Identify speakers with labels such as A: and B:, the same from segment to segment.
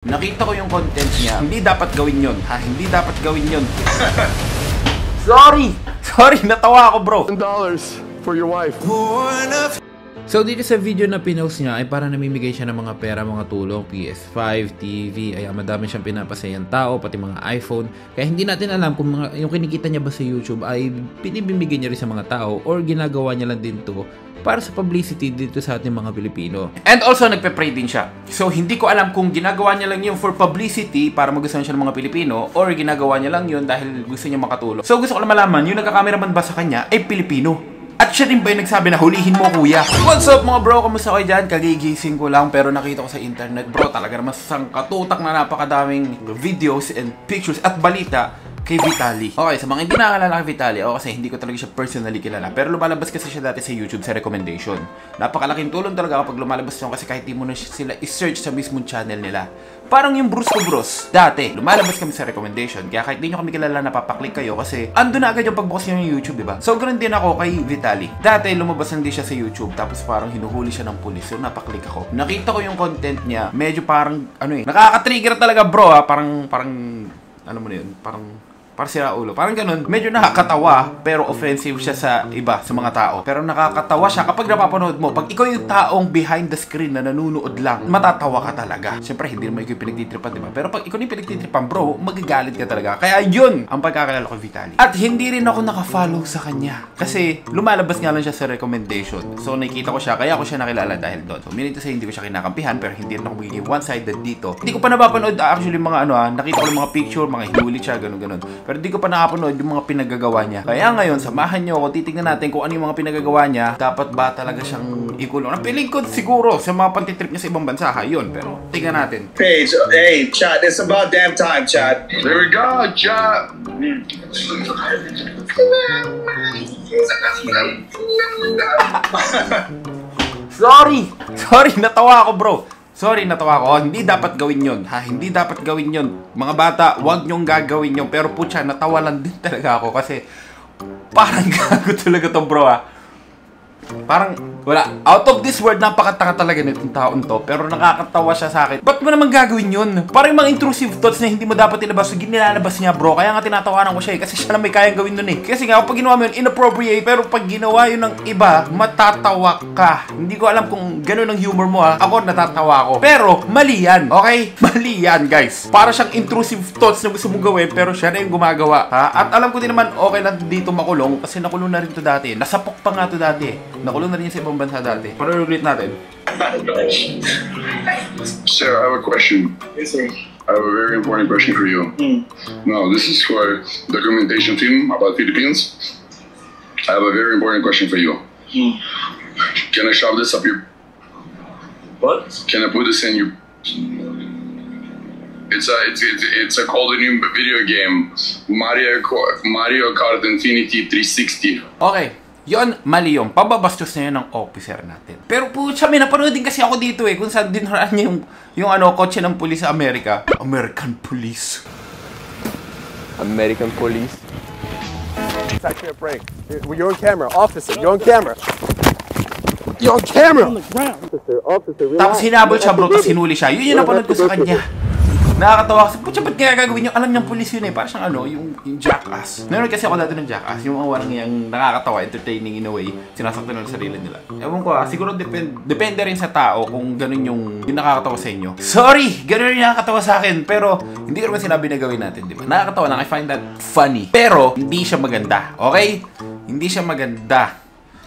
A: Nakita ko yung content niya. Hindi dapat gawin yun, ha? Hindi dapat gawin yun. Sorry, natawa ako, bro.
B: $10 for your wife.
C: So dito sa video na pinost niya ay para namimigay siya ng mga pera, mga tulong, PS5, TV, ay madami siyang pinapasayang tao, pati mga iPhone. Kaya hindi natin alam kung yung kinikita niya ba sa YouTube ay pinibibigay niya rin sa mga tao or ginagawa niya lang din to para sa publicity dito sa ating mga Pilipino.
A: And also, nagpe-pray din siya. So, hindi ko alam kung ginagawa niya lang yun for publicity para magustuhan siya ng mga Pilipino or ginagawa niya lang yun dahil gusto niya makatulong. So, gusto ko lang malaman, yung nagka-cameraman ba sa kanya ay Pilipino? At siya din ba yung nagsabi na hulihin mo, kuya? What's up mga bro? Kamusta kayo dyan? Kagigising ko lang pero nakita ko sa internet, bro, talaga naman sangkatutak na napakadaming videos and pictures at balita kay Vitaly. Okay, sa mga hindi nakakilala kay Vitaly, kasi hindi ko talaga siya personally kilala. Pero lumalabas kasi siya dati sa YouTube sa recommendation. Napakalaking tulong talaga kapag lumalabas siya kasi kahit di mo na sila i-search sa mismong channel nila. Parang yung Bruce ko Bros. Dati, lumalabas kami sa recommendation. Kaya kahit di nyo kami kilala, napapaklik kayo kasi ando na agad yung pagbukas nyo yung YouTube, diba? So, ganoon din ako kay Vitaly. Dati, lumabas lang din siya sa YouTube. Tapos parang hinuhuli siya ng pulis. So, napaklik ako. Nakita ko yung content niya. Medyo parang, nakaka-trigger talaga, bro, ha? Parang, ano mo na yun? Parang sira ulo. Parang ganun. Medyo nakakatawa, pero offensive siya sa iba, sa mga tao. Pero nakakatawa siya kapag napapanood mo. Pag ikaw yung taong behind the screen na nanunood lang, matatawa ka talaga. Siyempre, hindi naman ikaw yung pinagtitripan, diba? Pero pag ikaw yung pinagtitripan, bro, magagalit ka talaga. Kaya yun ang pagkakilala ko Vitaly. At hindi rin ako nakafollow sa kanya. Kasi lumalabas nga lang siya sa recommendation. So, nakikita ko siya, kaya ako siya nakilala dahil doon. So, meaning to say, hindi ko siya kinakampihan, pero hindi rin ako magiging one-sided dito. Hindi ko pa napapanood actually mga nakita ko lang mga picture, mga hinulit siya, ganun-ganun. Pero di ko pa nakapanood yung mga pinagagawa niya. Kaya ngayon, samahan nyo ako, titignan natin kung ano yung mga pinagagawa niya. Dapat ba talaga siyang ikulong? Napiling ko siguro sa mga pantitrip niya sa ibang bansa, ha? Yun, pero tignan natin.
D: Paige, hey, chat, it's about damn time, chat.
B: There we go, chat.
A: Sorry, natawa ako, bro. Sorry, natawa ko. Hindi dapat gawin yun, ha? Hindi dapat gawin yun. Mga bata, huwag nyong gagawin yun. Pero putya, natawa lang din talaga ako kasi parang gago talaga to, bro, ha? Parang, wala. Out of this world, napakatanga talaga nitong taon to. Pero nakakatawa siya sa akin. Ba't mo naman gagawin yun? Parang mga intrusive thoughts na hindi mo dapat ilabas. So, nilalabas niya, bro. Kaya nga tinatawanan ko siya eh. Kasi siya lang may kayang gawin nun eh. Kasi nga, pag ginawa mo yun, inappropriate. Pero pag ginawa yun ng iba, matatawa ka. Hindi ko alam kung gano'n ang humor mo, ha. Ako, natatawa ako. Pero, mali yan. Okay? Mali yan, guys. Para siyang intrusive thoughts na gusto mong gawin, pero siya na yung gumagawa, ha? At alam ko din naman, okay lang dito makulong. Kasi nakulong na rin to dati. Nasapok pa nga to dati. Nakulong na rin sa ibang bansa dati. Para-ulit natin.
B: Sir, I have a question.
D: Yes, sir.
B: I have a very important question for you. Now, this is for documentation team about Philippines. I have a very important question for you. Can I shove this up your...
D: What?
B: Can I put this in your... It's a called new video game, Mario Kart Infinity 360.
A: Okay. Yun, mali yun. Pababastos na yun ng officer natin. Pero po, siya, may napanood din kasi ako dito eh. Kung saan dinaraan niya yung kotse ng pulis sa Amerika. American police.
E: American police. It's actually a prank. You're on camera. Officer, you're on camera. You're on camera! On the ground. Officer, relax.
A: Tapos hinabol siya, bro. Tapos hinuli siya. Yun yung napanood ko sa kanya. Nakakatawa kasi, putya, ba't kaya gagawin yun? Alam niyang pulis yun eh. Parang siyang yung Jackass. Nanonood kasi ako dati ng Jackass. Yung walang yung nakakatawa, entertaining in a way. Sinasaktan nila sarili nila. Ewan ko siguro depende rin sa tao kung ganun yung nakakatawa sa inyo. Sorry! Ganun yung nakakatawa sa akin. Pero, hindi ko naman sinabi na gawin natin, di ba? Nakakatawa lang. I find that funny. Pero, hindi siya maganda. Okay? Hindi siya maganda.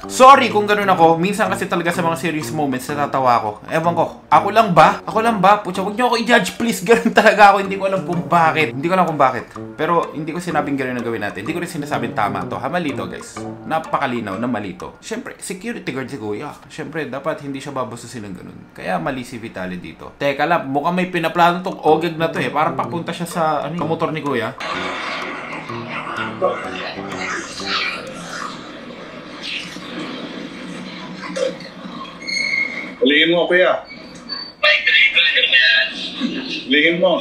A: Sorry kung ganun ako. Minsan kasi talaga sa mga serious moments natatawa ako. Ewan ko. Ako lang ba? Pucha, huwag niyo ako i-judge please. Ganun talaga ako. Hindi ko alam kung bakit. Pero hindi ko sinabing ganun ang gawin natin. Hindi ko rin sinasabing tama to. Malito, guys. Napakalinaw na malito. Siyempre, security guard si kuya. Siyempre, dapat hindi siya babastusin ng ganun. Kaya mali si Vitaly dito. Teka lang, mukhang may pinaplano tong ogag na to eh. Parang papunta siya sa motor ni kuya.
D: Lihim mo, kuya. Lihim mo.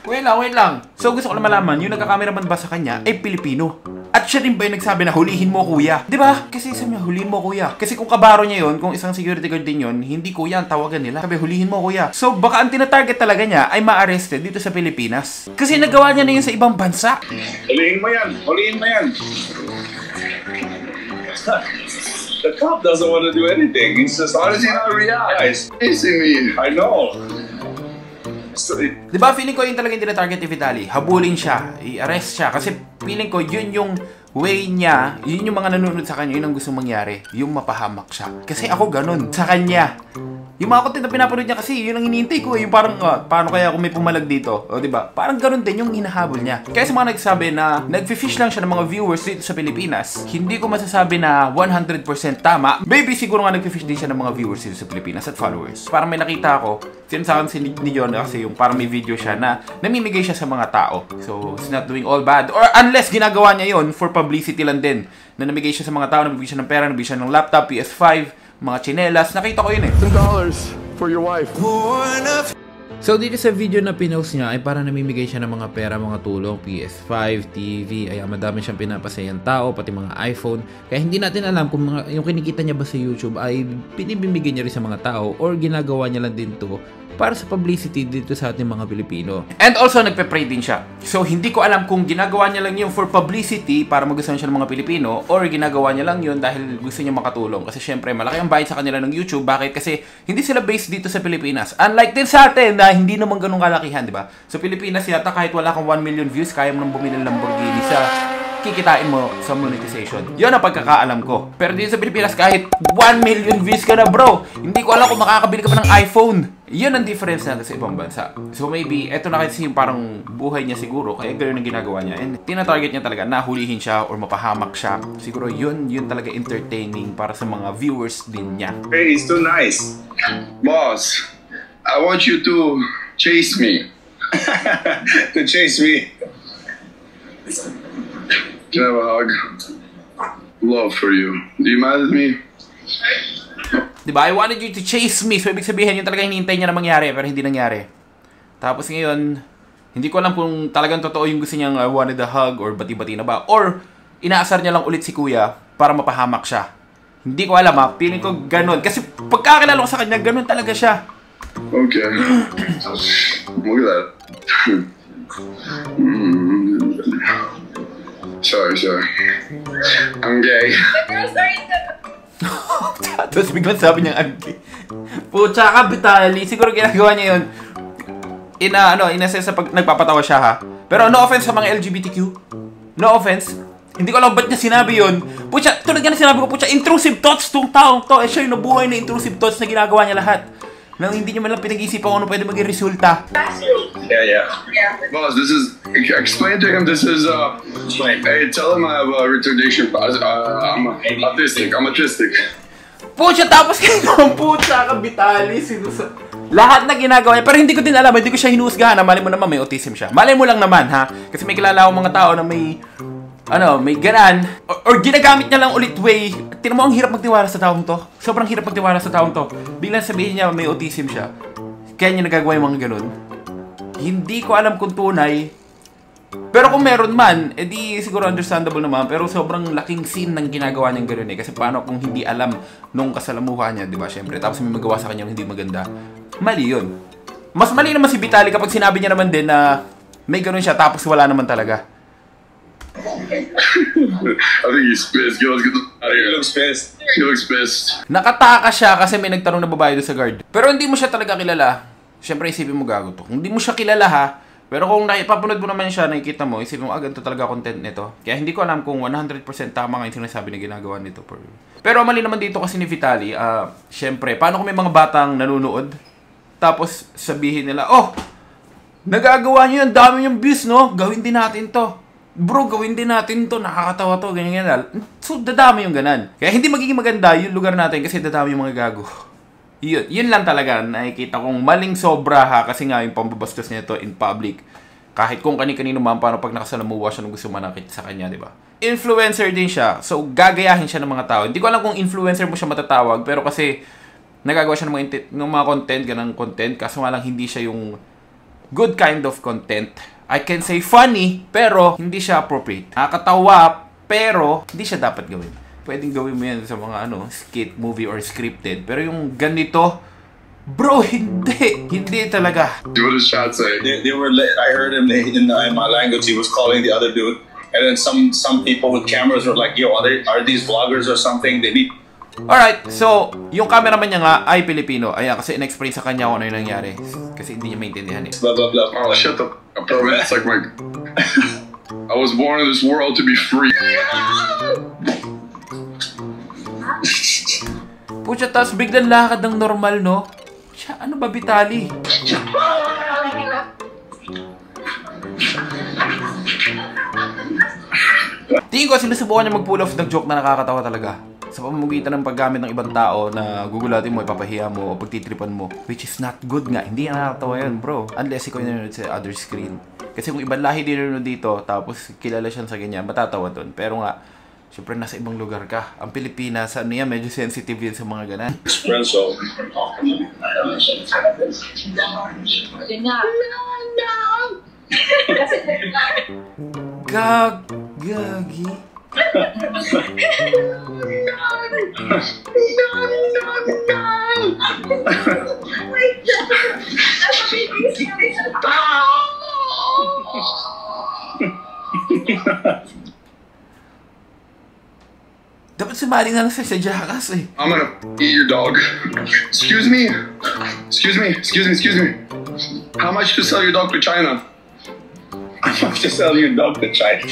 A: Wait lang. So gusto ko lang malaman, yung nagka-cameraman ba sa kanya ay Pilipino? At siya din ba yung nagsabi na hulihin mo kuya? Di ba? Kasi sabi niya, hulihin mo kuya. Kasi kung kabaro niya yun, kung isang security guard din yun, hindi kuya ang tawagan nila. Sabi, hulihin mo kuya. So baka ang tinatarget talaga niya ay ma-arrested dito sa Pilipinas. Kasi nagawa niya na yun sa ibang bansa.
D: Hulihin mo yan. Hulihin mo yan. The cop doesn't want to do anything. He's just,
B: How does he not react?
D: He's
B: Chasing me.
D: I know. So,
A: Di ba feeling ko yun talaga yung tinatarget ni Vitaly? Habulin siya, i-arrest siya. Kasi feeling ko yun yung way niya, yun yung mga nanonood sa kanya, yun ang gusto mangyari. Yung mapahamak siya. Kasi ako ganun, sa kanya. Yung mga content na pinapanood niya kasi, yun ang hinihintay ko. Yung parang, paano kaya kung may pumalag dito? O diba? Parang ganun din yung hinahabol niya. Kaya sa mga nagsabi na nag-fish lang siya ng mga viewers dito sa Pilipinas, hindi ko masasabi na 100% tama. Maybe siguro nga nag-fish din siya ng mga viewers dito sa Pilipinas at followers. Parang may nakita ako, sinasakan si ni John kasi yung parang may video siya na namimigay siya sa mga tao. So, he's not doing all bad. Or unless ginagawa niya yon for publicity lang din. Na namigay siya sa mga tao, namigay siya ng pera, namigay siya ng laptop, PS5, mga tsinelas. Nakita ko yun eh.
E: $2 for your wife.
C: So dito sa video na pinost niya ay para namimigay siya ng mga pera, mga tulong, PS5, TV, ay madami siyang pinapasayang tao, pati mga iPhone. Kaya hindi natin alam kung yung kinikita niya ba sa YouTube ay pinibibigay niya rin sa mga tao or ginagawa niya lang din to para sa publicity dito sa ating mga Pilipino.
A: And also, nagpe-pray din siya. So, hindi ko alam kung ginagawa niya lang yun for publicity para magustuhan siya ng mga Pilipino or ginagawa niya lang yun dahil gusto niya makatulong. Kasi syempre, malaki ang bayad sa kanila ng YouTube. Bakit? Kasi hindi sila based dito sa Pilipinas. Unlike din sa atin na hindi naman ganun kalakihan, di ba? Sa Pilipinas yata kahit wala kang 1 million views, kaya mo nang bumili ng Lamborghini sa kikitain mo sa monetization. Yun ang pagkakaalam ko. Pero dito sa Pilipinas, kahit 1 million views ka na, bro, hindi ko alam kung makakabili ka pa ng iPhone. Yun ang difference natin sa ibang bansa. So maybe, eto na kasi yung parang buhay niya siguro, kaya ganoon ang ginagawa niya. And tina-target niya talaga na hulihin siya or mapahamak siya. Siguro yun talaga entertaining para sa mga viewers din niya.
D: hey, he's too nice.
B: Boss, I want you to chase me.
D: To chase me.
B: Can I have a hug? Love for you. Do you mad at me?
A: Diba? I wanted you to chase me. So, ibig sabihin, yun talaga hinihintay niya na mangyari, pero hindi nangyari. Tapos ngayon, hindi ko alam kung talagang totoo yung gusto niyang wanted a hug or bati-bati na ba. Or, inaasar niya lang ulit si kuya para mapahamak siya. Hindi ko alam ha. Feeling ko ganun. Kasi pagkakilala ko sa kanya, ganun talaga siya.
B: Okay. Look at that. Sorry. I'm gay.
A: Tapos biglang sabi niya, pucha ka, Vitaly. Siguro ginagawa niya yun. Inassess sa pag nagpapatawa siya ha. Pero no offense sa mga LGBTQ. No offense. Hindi ko alam ba't niya sinabi yun. Pucha, tulad nga na sinabi ko, pucha, intrusive thoughts tong taong to. Siya yung nabuhay na intrusive thoughts na ginagawa niya lahat. Nang hindi niya man lang pinag-isipan kung ano pwede maging resulta.
D: Yeah.
B: Boss, this is. Explain to him this is. Hey, tell him I have a retardation. I'm autistic. I'm autistic.
A: Pucha, tapos kayo, pucha ka, Vitaly. Lahat na ginagawa niya. Pero hindi ko din alam, hindi ko siya hinuhusgahan. Mali mo naman, may autism siya. Mali mo lang naman, ha? Kasi may kilala akong mga tao na may ganan, or ginagamit niya lang ulit way. Tingnan mo, ang hirap magtiwala sa taong to. Sobrang hirap magtiwala sa taong to. Biglang sabihin niya may autism siya. Kaya niya nagagawa yung mga ganun. Hindi ko alam kung tunay. Pero kung meron man, edi siguro understandable naman. Pero sobrang laking scene ng ginagawa niyang ganun eh. Kasi paano kung hindi alam nung kasalamuhan niya, di ba? Siyempre, tapos may magawa sa kanya hindi maganda. Mali yun. Mas mali naman si Vitaly kapag sinabi niya naman din na may ganun siya tapos wala naman talaga.
B: I think he's pissed. Let's get out of here.
D: He looks pissed.
B: He looks pissed.
A: Nakataka siya kasi may nagtanong na babae doon sa guard. Pero hindi mo siya talaga kilala. Siyempre isipin mo gago to. Hindi mo siya kilala ha. Pero kung papanood mo naman siya, nakikita mo, isipin mo, ganito talaga content nito. Kaya hindi ko alam kung 100% tama nga yung sinasabi na ginagawa nito. Pero mali naman dito kasi ni Vitaly, siyempre, paano kung may mga batang nanonood? Tapos sabihin nila, oh, nagagawa niyo yan, dami yung views, no? Gawin din natin to. Bro, gawin din natin to, nakakatawa to, ganyan. So, dadami yung ganan. Kaya hindi magiging maganda yung lugar natin kasi dadami yung mga gago. Yun lang talaga, nakikita kong maling sobra ha, kasi nga yung pambabastos niya to in public. Kahit kung kani-kanino man, paano pag nakasalamuha siya nung gusto manakit sa kanya, di ba? Influencer din siya, so gagayahin siya ng mga tao. Hindi ko alam kung influencer mo siya matatawag, pero kasi nagagawa siya ng mga content, ganang content, kaso nga lang hindi siya yung good kind of content. I can say funny, pero hindi siya appropriate. Nakakatawa, Pero, hindi siya dapat gawin. Pwedeng gawin mo yan sa mga skit, movie, or scripted. Pero yung ganito, bro, hindi. Hindi talaga.
B: What does Chad say?
D: They were. I heard him in my language. He was calling the other dude, and then some people with cameras were like, "Yo, are these vloggers or something? They need."
A: Alright, so, yung cameraman niya nga ay Pilipino. Ayan, kasi in-explain sa kanya kung ano yung nangyari. Kasi hindi niya maintindihan eh.
D: Blah blah blah.
B: Oh, shut the up, bro. Man. It's like my. I was born in this world to be free.
A: Pucha, tapos biglang lakad ng normal, no? Siya, ano ba, Vitali? Tingin ko, sinusubukan niya mag-pull off ng joke na nakakatawa talaga. Sa pamamagitan ng paggamit ng ibang tao na gugulatin mo, ipapahiya mo, o pagtitripan mo. Which is not good nga. Hindi nakakatawa yan, bro. Unless ikaw nanonood sa other screen. Kasi kung ibang lahi din nanonood dito, tapos kilala siya sa ganyan, matatawa dun. Pero nga, syempre nasa ibang lugar ka. Ang Pilipinas, ano yan, medyo sensitive yan sa mga ganan.
D: Espresso.
A: Gagi. Dapat sumali na lang sa Jackass eh.
B: I'm gonna eat your dog. Excuse me. Excuse me. Excuse me. Excuse me. How much to sell your dog to China?
D: How much to sell your dog to China?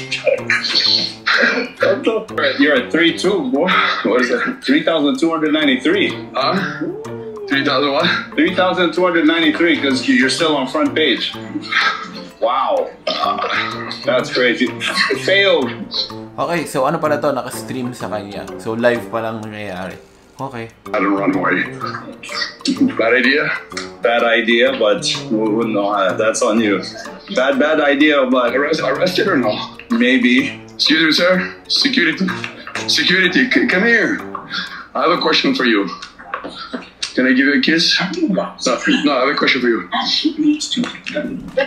D: You're at 3.2, boy. What is that? 3,293.
B: 3,000 what?
D: 3,293 because you're still on front page. Wow. That's crazy. It failed.
A: Okay, so ano pala to? Naka-stream sa kanya. So live pa lang nangyayari. Okay.
B: I didn't run away. Bad idea?
D: Bad idea, but no, that's on you. Bad idea, but
B: Arrested or no?
D: maybe.
B: Excuse me, sir. Security. Security, come here. I have a question for you. Can I give you a kiss? No, I have a question for you.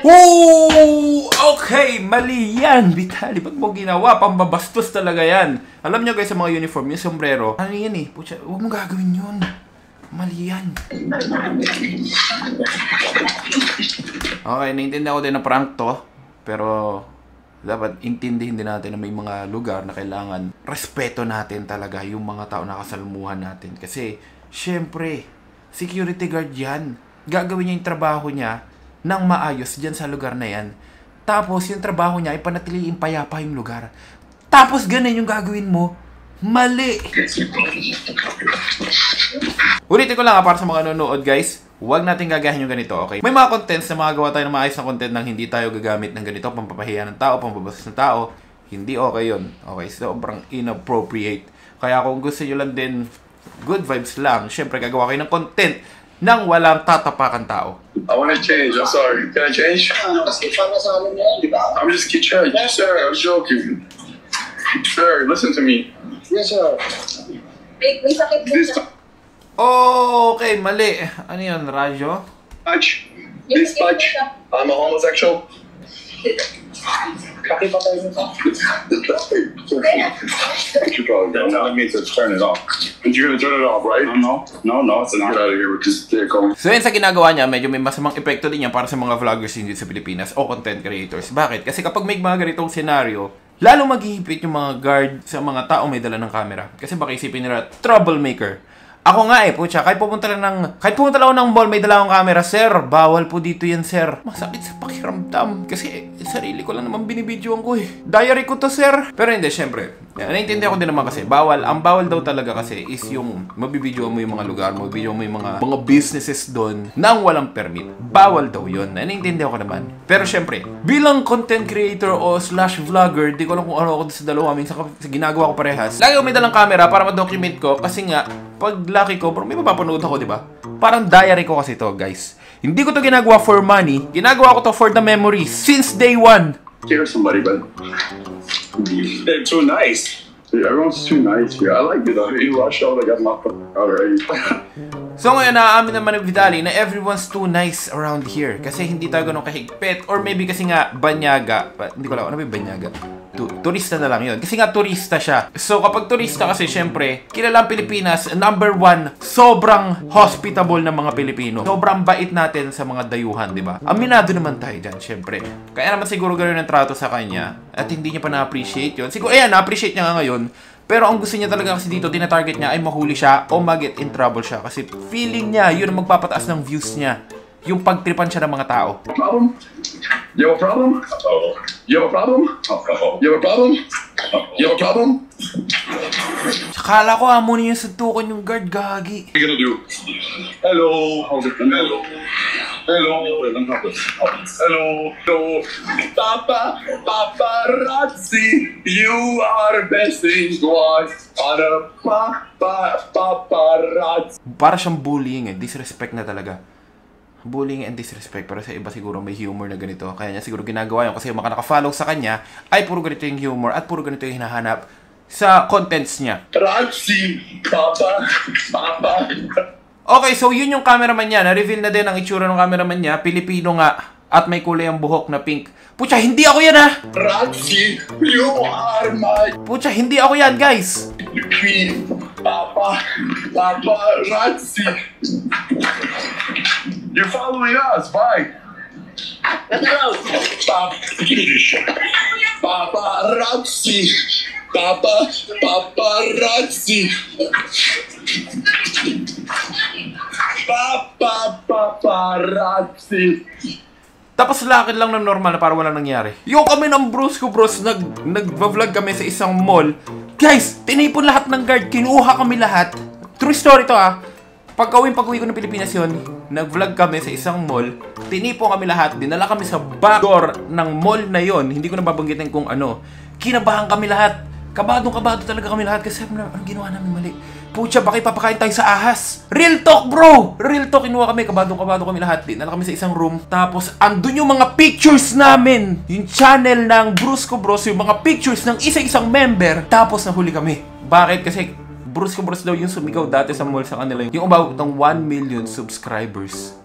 A: Oh! Okay, mali yan, Vitali. Ba't mo ginawa? Pambabastos talaga yan. Alam nyo guys, sa mga uniform, yung sombrero, ano yan eh? Pucha, huwag mong gagawin yun. Mali yan. Okay, naiintindihan ko din na prank to. Pero, dapat intindihin din natin na may mga lugar na kailangan respeto natin talaga yung mga tao na kasalmuhan natin. Kasi, syempre, security guard yan. Gagawin niya yung trabaho niya nang maayos dyan sa lugar na yan. Tapos, yung trabaho niya ay panatiliin payapa yung lugar. Tapos, ganun yung gagawin mo. Mali! Ulitin ko lang para sa mga nanonood, guys. Huwag natin gagahin yung ganito, okay? May mga contents na makagawa tayo ng maayos na content nang hindi tayo gagamit ng ganito, pampapahiya ng tao, pampabastos ng tao. Hindi okay yun. Okay, sobrang inappropriate. Kaya kung gusto nyo lang din good vibes lang, syempre gagawa kayo ng content nang walang tatapakan tao.
B: I want to change. I'm sorry. Can I change? I'm just kidding. Sir, I'm joking. Sir, listen to me.
F: Yes, sir. May sakit din
B: This
F: siya.
A: Oh, okay, mali. Ano yun, radyo?
B: much.
F: May
B: This
F: sakit din
B: much.
F: siya.
B: I'm a homosexual.
F: Laki pa tayo nito.
B: You probably
D: That
B: don't.
D: telling me to turn it off.
B: But you're gonna turn it off, right?
D: No, it's
B: Get
D: not.
B: out of here with this vehicle.
A: So yun sa ginagawa niya, medyo may masamang epekto din yan para sa mga vloggers hindi sa Pilipinas o content creators. Bakit? Kasi kapag may mga ganitong senaryo, lalong maghihipit yung mga guard sa mga tao may dala ng camera. Kasi baka isipin nila, troublemaker. Ako nga pucha, kahit pumunta lang ako ng mall, may dala akong camera, sir, bawal po dito yan, sir. Masakit sa pakiramdam. Kasi sarili ko lang naman binibidyoan ko eh. Diary ko to, sir. Pero hindi, syempre. Naiintindihan ko din naman kasi, bawal. Ang bawal daw talaga kasi is yung mabibidyoan mo yung mga lugar, mabibidyoan mo yung mga businesses doon nang walang permit. Bawal daw yun. Naiintindihan ko naman. Pero syempre, bilang content creator o / vlogger, di ko alam kung ano ako sa dalawa. Minsan ginagawa ko parehas. Lagi ko may dalang camera para ma-document ko kasi nga, pag laki ko, bro, may mapapanood ako, di ba? Parang diary ko kasi to, guys. Hindi ko to ginagawa for money. Ginagawa ko to for the memories. Since day one.
B: Care somebody, but
D: They're too nice.
B: dude, everyone's too nice here. I like it though. You rush out, I got my already.
A: So ngayon, naaamin naman ng Vitali na everyone's too nice around here. Kasi hindi tayo ganun kahigpit. Or maybe kasi nga, banyaga. Hindi ko alam, ano ba yung banyaga? turista na lang yun. Kasi nga turista siya. So kapag turista kasi syempre, kilala ang Pilipinas, number one, sobrang hospitable ng mga Pilipino. Sobrang bait natin sa mga dayuhan, di ba? Aminado naman tayo dyan, syempre. Kaya naman siguro ganoon ang trato sa kanya at hindi niya pa na-appreciate yun. Siguro, ayan, na-appreciate niya nga ngayon. Pero ang gusto niya talaga kasi dito, tinatarget niya ay mahuli siya o mag-get in trouble siya. Kasi feeling niya, yun ang magpapataas ng views niya. Yung pagtripan siya ng mga tao.
B: Problem? You have a problem?
D: Uh-oh.
B: You have a problem?
D: Uh-oh.
B: You have a problem? You have a problem?
A: Akala ko amunin yung suntukan yung guard, gagi.
B: What are you gonna do?
D: Hello. How's it going?
B: Hello. Hello. Hello. Hello. Papa. Paparazzi. You are best in squad. Para paparazzi.
A: Para siyang bullying eh. Disrespect na talaga. Bullying and disrespect. Pero sa iba siguro may humor na ganito. Kaya niya siguro ginagawa yun. Kasi yung mga nakafollow sa kanya ay puro ganito yung humor at puro ganito yung hinahanap sa contents niya.
B: Razzi. Papa.
A: Okay, so yun yung cameraman niya. Na-reveal na din ang itsura ng cameraman niya. Pilipino nga. At may kulay ang buhok na pink. Pucha, hindi ako yan ha!
B: Razzi. You are my
A: Pucha, hindi ako yan, guys!
B: queen. Paparazzi. You're following us. Bye.
F: Let's go.
B: Paparazzi. Paparazzi. Paparazzi.
A: Tapos lakad lang ng normal na para walang nangyari. Yung kami ng bros ko, bros, nag-vlog kami sa isang mall. Guys, tinipon lahat ng guard. Kinuha kami lahat. True story to ah. Pag-uwi ko ng Pilipinas yun, nag-vlog kami sa isang mall. Tinipon kami lahat. Dinala kami sa back door ng mall na yon. Hindi ko na babanggitin kung ano. Kinabahan kami lahat. Kabado talaga kami lahat. Kasi ang ginawa namin mali. Pucha, bakit papakain tayo sa ahas? Real talk, bro! Real talk, kinuha kami. Kabado kami lahat. Dinala kami sa isang room. Tapos, andun yung mga pictures namin. Yung channel ng Brusco Bros. Yung mga pictures ng isa-isang member. Tapos, nahuli kami. Bakit? Kasi, Brusco Bros daw yung sumigaw dati sa mall sa kanila. Yung about ng 1 million subscribers.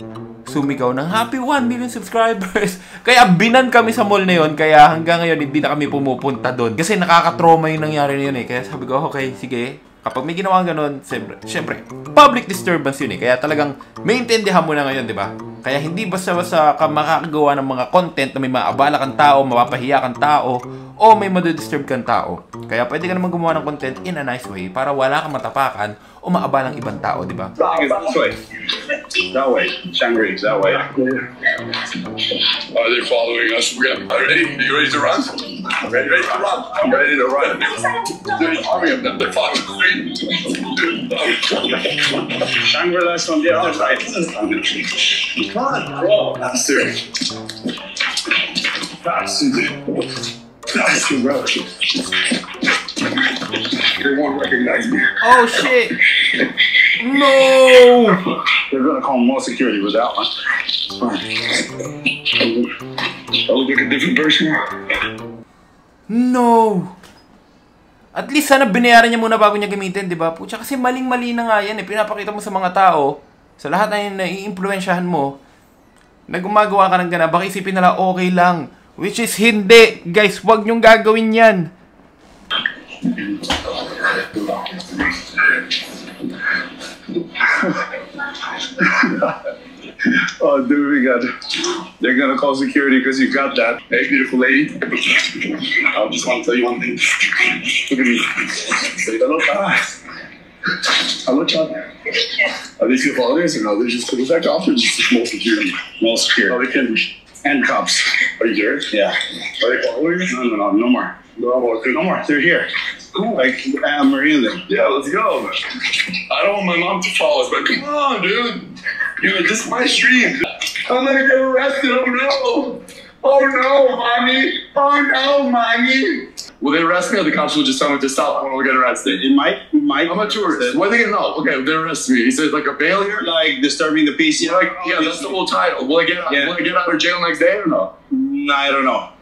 A: Sumigaw ng happy 1 million subscribers. Kaya binan kami sa mall na yun. Kaya hanggang ngayon, hindi na kami pumupunta doon. Kasi nakaka-trauma yung nangyari na yun eh. Kaya sabi ko, okay, sige. Kapag may ginawang ganun, syempre, public disturbance yun eh. Kaya talagang maintindihan mo na ngayon, di ba? Kaya hindi basta-basta ka makakagawa ng mga content na may maabala kang tao, mapapahiya kang tao, o may madidisturb kang tao. Kaya pwede ka naman gumawa ng content in a nice way para wala kang matapakan o maabalang ibang tao, di ba?
D: I think it's this way. That way. Shangri, that way.
B: Are they following us? Are you ready to run? Ready to run. I'm ready to run. They're following them. They're following me.
D: Shangri-La's on the other side.
B: Come on, bro. Faster. Faster, bro. They won't recognize me.
A: Oh shit! No!
D: They're gonna call more security with that one.
B: I look like a different person.
A: No! At least sana binayaran niya muna bago niya gamitin, di ba? Pucha, kasi maling-mali na nga yan eh. Pinapakita mo sa mga tao, sa lahat na yung nai-influensyahan mo, na gumagawa ka ng gana, baka isipin nila okay lang. Which is hindi! Guys, wag niyong gagawin yan!
D: Oh, dude, they're gonna call security because you got that.
B: Hey, beautiful lady. I just want to tell you one thing. Look at me. Say hello. Hello, John. Are these your followers or no? They're just cool back off or just small security?
D: More security.
B: Oh, they can.
D: And cops.
B: Are you serious?
D: Yeah.
B: Are they followers?
D: No more.
B: No more.
D: No more. They're here.
B: Cool.
D: Like Maria and them.
B: Yeah, let's go. I don't want my mom to follow us, but come on, dude. Dude, this is my stream. I'm gonna get arrested. Oh no. Oh no, mommy. Oh no, mommy. Will they arrest me or the cops will just tell me to stop when we get arrested?
D: It might.
B: I'm a tourist. What are they gonna know? Okay, they arrest me. He says like a bail here?
D: Like disturbing the peace.
B: Yeah, like, yeah, that's the whole title. Will I get out?
D: Yeah.
B: Will I get out of jail next day or no?
D: I don't know.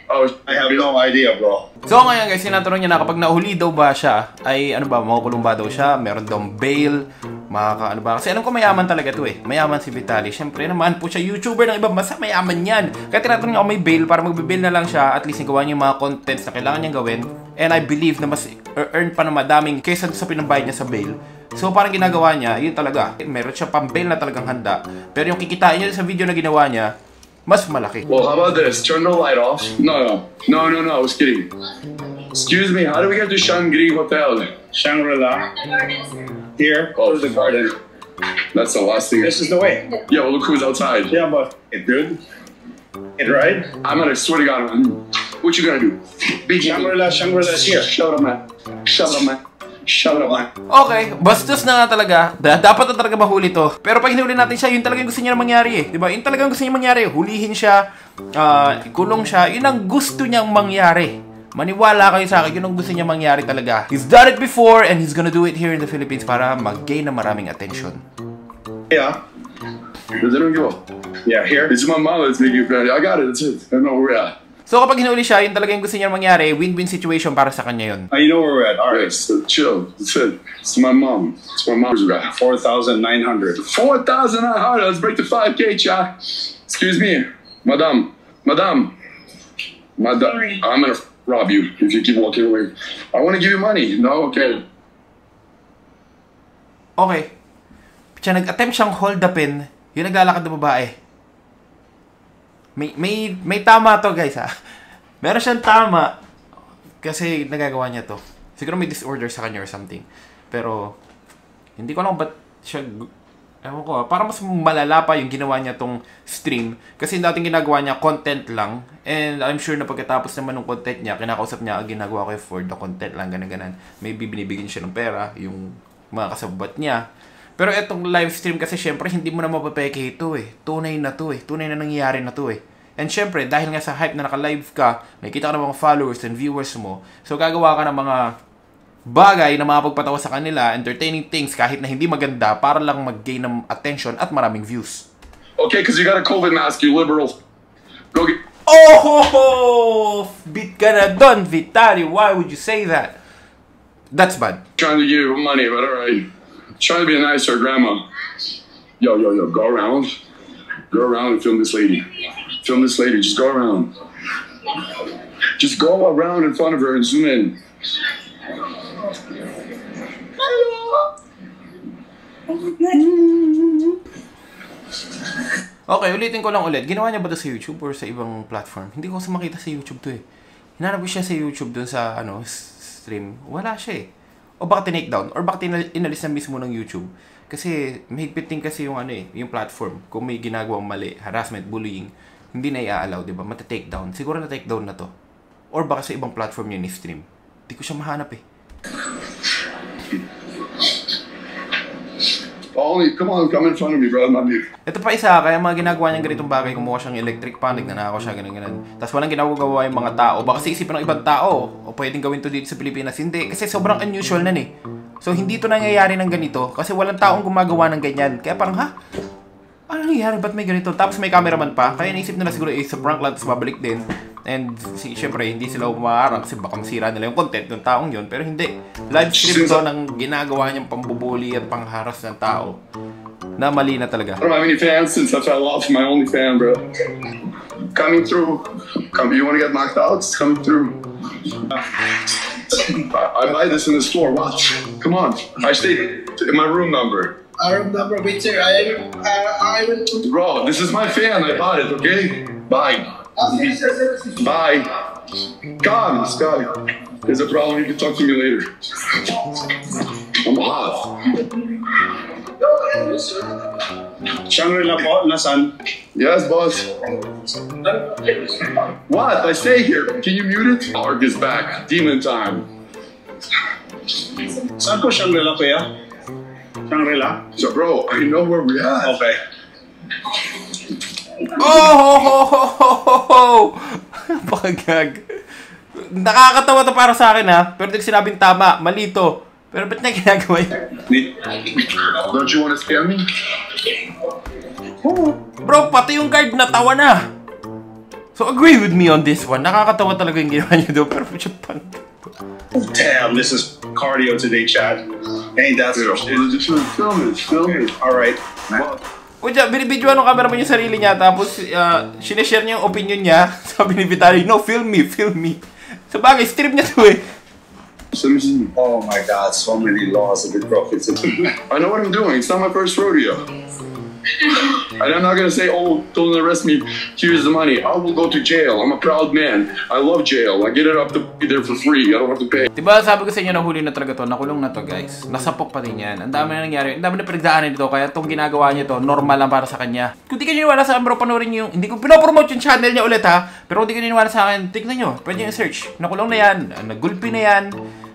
B: Oh,
D: I have no idea, bro.
A: So ngayon guys, sinatanong niya na kapag nahuli daw ba siya, ay ano ba, makukulong ba daw siya, meron daw bail, makakaano ba? Kasi alam ko mayaman talaga to eh. Mayaman si Vitaly. Siyempre naman po siya YouTuber ng iba. Mas mayaman yan. Kaya tinatanong niya ako may bail para magbe-bail na lang siya. At least nagawa niya yung mga contents na kailangan niyang gawin. And I believe na mas earn pa na madaming kaysa sa pinambayad niya sa bail. So parang ginagawa niya, yun talaga. Meron siya pang bail na talagang handa. Pero yung kikitain niya sa video na ginawa niya, mas malaki.
B: Well, how about this? Turn the light off. No. I was kidding. Excuse me, how do we get to Shangri Hotel?
D: Shangri-La. Here,
B: Oh,
D: the garden.
B: That's the last thing.
D: This is the way.
B: Yeah, well, look who's outside.
D: Yeah, but it good. It right?
B: I'm gonna swear to God, what you gonna do? Big
D: Shangri-La is here.
B: Shut up, man. Shut up, man. Shut up, man.
A: Okay, bastos na nga talaga. Dapat na talaga mahuli to. Pero pag hinuli natin siya, yun talaga yung gusto niya na mangyari eh. Diba? Yun talaga yung gusto niya mangyari. Hulihin siya, kulong siya. Yun ang gusto niyang mangyari. Maniwala kayo sa akin, yun ang gusto niya mangyari talaga. He's done it before and he's gonna do it here in the Philippines para mag-gain na maraming attention.
D: Yeah.
B: They don't give up.
D: Yeah, here.
B: It's my mom that's making it better. I got it, that's it. I know where we're at.
A: So kapag hinuli siya, yun talaga yung gusto niya mangyari. Win-win situation para sa kanya yun.
D: You know where we're at. All right.
B: Alright, so chill. That's it. It's my mom. It's my mom's guy.
D: 4,900.
B: 4,900. Let's break the 5K, chat. Excuse me. Madam.
F: Sorry.
B: I'm gonna rob you if you keep walking away. I want to give you money. No? Okay.
A: Okay. Siya nag-attempt siyang hold upin, yung naglalakad na babae. May tama to guys ha. Meron siyang tama kasi nagagawa niya to. Siguro may disorder sa kanya or something. Pero hindi ko alam ba't siya, ewan ko parang mas malala pa yung ginawa niya tong stream. Kasi dating ginagawa niya content lang. And I'm sure na pagkatapos naman ng content niya, kinakausap niya, ginagawa ko for the content lang, ganun. Maybe binibigyan siya ng pera, yung mga kasabat niya. Pero etong live stream kasi syempre hindi mo na mapapeke ito eh. Tunay na to eh. Tunay na nangyayari na to eh. And syempre, dahil nga sa hype na naka-live ka, may kita ka ng mga followers and viewers mo. So gagawa ka ng mga bagay na makapagpatawa sa kanila, entertaining things kahit na hindi maganda para lang mag-gain ng attention at maraming views.
B: Okay, because you got a COVID mask, you liberal. Go get...
A: Oh! Bit ka na doon, Vitaly. Why would you say that? That's bad.
B: Trying to give you money, but alright. Trying to be a nicer grandma. Yo, go around. Go around and film this lady. Film this lady, just go around. Just go around in front of her and zoom in.
A: Okay, ulitin ko lang ulit. Ginawa niya ba ito sa YouTube or sa ibang platform? Hindi ko makita sa YouTube to eh. Hinanap ko siya sa YouTube dun sa stream. Wala siya eh. O baka tinake down or baka inalis na mismo ng YouTube. Kasi mahigpit din kasi yung yung platform. Kung may ginagawang mali, harassment, bullying, hindi na i-allow, di ba? Mata-take down. Siguro na take down na to. Or baka sa ibang platform yun ni-stream. Hindi ko siya mahanap eh.
B: Ollie, come on, come in front of me, bro.
A: Ito pa isa, kaya mga ginagawa niyang ganitong bagay, kumuha siyang electric pan, nagnanakaw siya, ganun. Tapos walang ginagawa yung mga tao. Baka sa isipin ng ibang tao, o pwedeng gawin to dito sa Pilipinas. Hindi, kasi sobrang unusual nan eh. So hindi to nangyayari ng ganito, kasi walang taong gumagawa ng ganyan. Kaya parang, ha? Ano nangyayari? Ba't may ganito? Tapos may cameraman pa, kaya naisip nila siguro sa prank lang, tapos babalik din. And syempre, hindi sila umaharang kasi baka masira nila yung content ng taong yun. Pero hindi. Live stream to ng ginagawa niyang pambubuli at pangharas ng tao. Na mali na talaga.
B: I don't have any fans since I fell off my only fan, bro. Coming through. You want to get knocked out? It's coming through. I buy this in the store. Watch. Come on. I stay in my room number.
F: Room number, wait sir, I will...
B: Bro, this is my fan. I bought it, okay? Bye. Bye. God, this guy. There's a problem. You can talk to me later. I'm hot.
D: Shangri-La po, nasan?
B: Yes, boss. What? I stay here. Can you mute it? Ark is back. Demon time.
D: Saan po Shangri-La kuya? Shangri-La?
B: So, bro, I know where we are.
D: Okay.
A: Oh! Pagag. Nakakatawa to para sa akin ha. Pero di sinabing tama, mali to. Pero ba't niya ginagawa yun?
B: Don't you want to scare me?
A: Bro, pati yung guard natawa na. So agree with me on this one. Nakakatawa talaga yung ginawa niya doon. Pero siya pang...
D: Damn, this is cardio today, Chad. Ain't that so?
B: Just film it.
D: All right.
A: O dyan, binibidyoan ng cameraman yung sarili niya, tapos sineshare niya yung opinion niya. Sabi ni Vitaly, no, film me. Sa bagay, strip niya to eh.
D: Oh my God, so many laws of the prophets.
B: I know what I'm doing. It's not my first rodeo. And I'm not gonna say, oh, don't arrest me. Here's the money. I will go to jail. I'm a proud man. I love jail. I get it up to be there for free. I don't have to pay.
A: Diba sabi ko sa inyo, nahuli na talaga to, nakulong na to guys. Nasapok pa din yan. Ang dami na nangyari. Ang dami na pinagdaanan dito. Kaya itong ginagawa niya to, normal lang para sa kanya. Kung di kayo niniwala sa akin bro, panoorin nyo yung... Hindi ko pinopromote yung channel niya ulit ha. Pero kung di kayo niniwala sa akin, tignan nyo. Pwede nyo search. Nakulong na yan. Nagulpi na yan.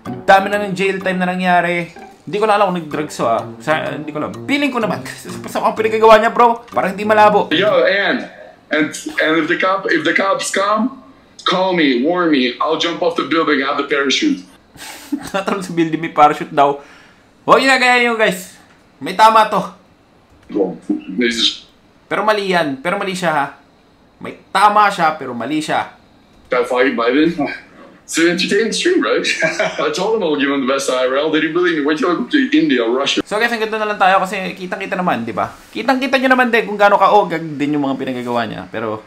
A: Ang dami na ng jail time na nangyari. Hindi ko lang alam kung nag-drugs so hindi ko alam. Feeling ko naman. Sa mga pinagagawa niya bro, parang hindi malabo.
B: Yo, and if the cops come, call me, warn me. I'll jump off the building. I have the parachute.
A: Natalon sa building, may parachute daw. Huwag nyo na gaya nyo guys. May tama to. Pero mali yan. Pero mali siya ha. May tama siya, pero mali siya.
B: Got fired by then? It's an entertaining stream, right? I told him I'll give him the best IRL. They didn't believe me. Wait till I go to India or Russia.
A: So guys, hanggang doon na lang tayo kasi kitang-kita naman, di ba? Kitang-kita nyo naman din kung gaano kaogag din yung mga pinagagawa niya. Pero,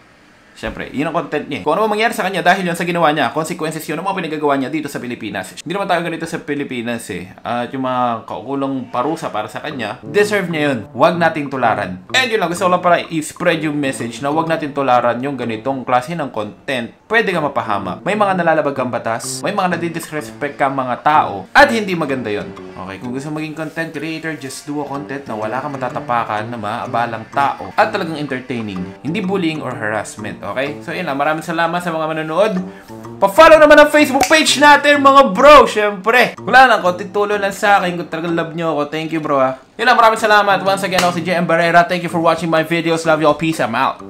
A: syempre, yun ang content niya. Kung ano mangyari sa kanya dahil yun sa ginawa niya, consequences yun ang mga pinagagawa niya dito sa Pilipinas. Hindi naman tayo ganito sa Pilipinas eh. At yung mga kaukulong parusa para sa kanya, deserve niya yun. Huwag nating tularan. And yun lang, gusto ko lang para i-spread yung message na huwag natin tularan yung ganitong klase ng content. Pwede ka mapahamak. May mga nalalabag kang batas, may mga nadidisrespect kang mga tao, at hindi maganda yun. Okay, kung gusto maging content creator, just do a content na wala kang matatapakan na maabalang tao at talagang entertaining. Hindi bullying or harassment. Okay? So yun lang, maraming salamat sa mga manonood. Pa-follow naman ang Facebook page natin mga bro, syempre. Wala lang, konting tulong lang sa akin kung talagang love nyo ako. Thank you bro ha. Yun lang, maraming salamat. Once again, ako si JM Barrera. Thank you for watching my videos. Love you all. Peace. I'm out.